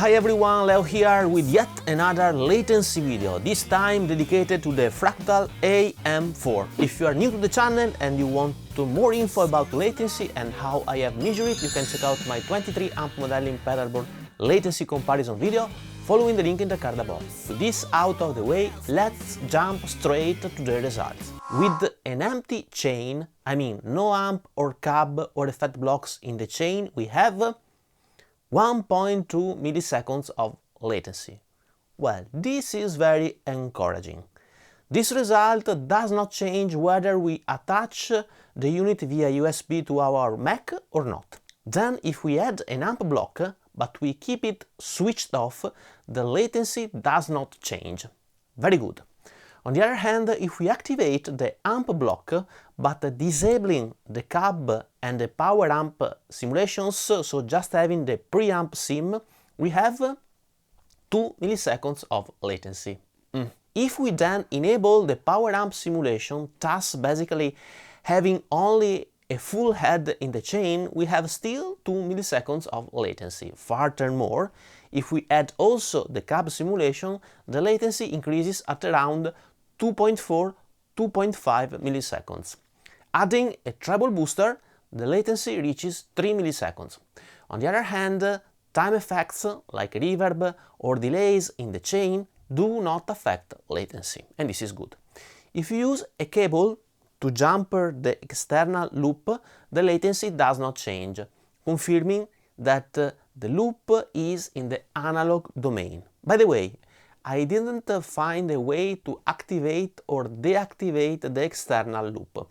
Hi everyone, Leo here with yet another latency video, this time dedicated to the Fractal AM4. If you are new to the channel and you want more info about latency and how I have measured it, you can check out my 23 amp modeling pedalboard latency comparison video following the link in the card above. With this out of the way, let's jump straight to the results. With an empty chain, I mean no amp or cab or effect blocks in the chain, we have 1.2 milliseconds of latency. Well, this is very encouraging. This result does not change whether we attach the unit via USB to our Mac or not. Then, if we add an amp block, but we keep it switched off, the latency does not change. Very good. On the other hand, if we activate the amp block, but disabling the cab and the power amp simulations, so just having the preamp sim, we have 2 milliseconds of latency. If we then enable the power amp simulation, thus basically having only a full head in the chain, we have still 2 milliseconds of latency. Furthermore, if we add also the cab simulation, the latency increases at around 2.4–2.5 milliseconds. Adding a treble booster, the latency reaches 3 milliseconds. On the other hand, time effects like reverb or delays in the chain do not affect latency, and this is good. If you use a cable to jumper the external loop, the latency does not change, confirming that the loop is in the analog domain. By the way, I didn't find a way to activate or deactivate the external loop,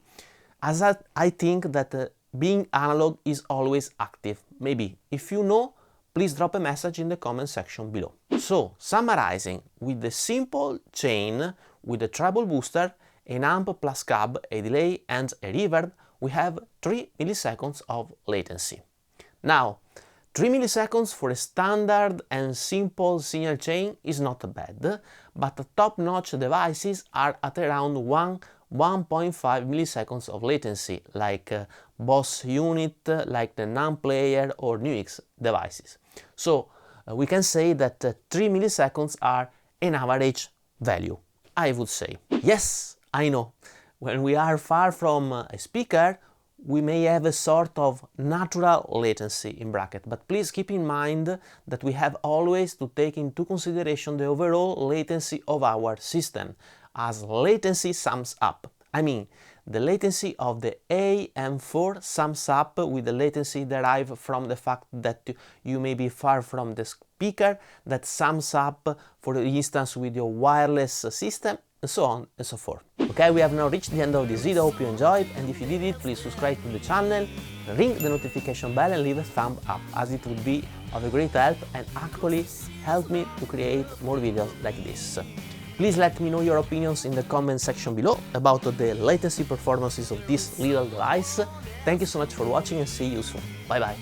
as I think that being analog is always active. Maybe, if you know, please drop a message in the comment section below. So, summarizing, with the simple chain, with the treble booster, an amp plus cab, a delay and a reverb, we have 3 milliseconds of latency. Now, 3 milliseconds for a standard and simple signal chain is not bad, but top-notch devices are at around 1.5 milliseconds of latency, like Boss unit, like the NAND player or NUX devices. So we can say that 3 milliseconds are an average value, I would say. Yes, I know, when we are far from a speaker, we may have a sort of natural latency in bracket, but please keep in mind that we have always to take into consideration the overall latency of our system, as latency sums up. I mean, the latency of the AM4 sums up with the latency derived from the fact that you may be far from the speaker, that sums up, for instance, with your wireless system, and so on and so forth. Okay, we have now reached the end of this video, hope you enjoyed, and if you did it, please subscribe to the channel, ring the notification bell and leave a thumb up, as it would be of a great help and actually help me to create more videos like this. Please let me know your opinions in the comment section below about the latency performances of this little device. Thank you so much for watching and see you soon. Bye bye.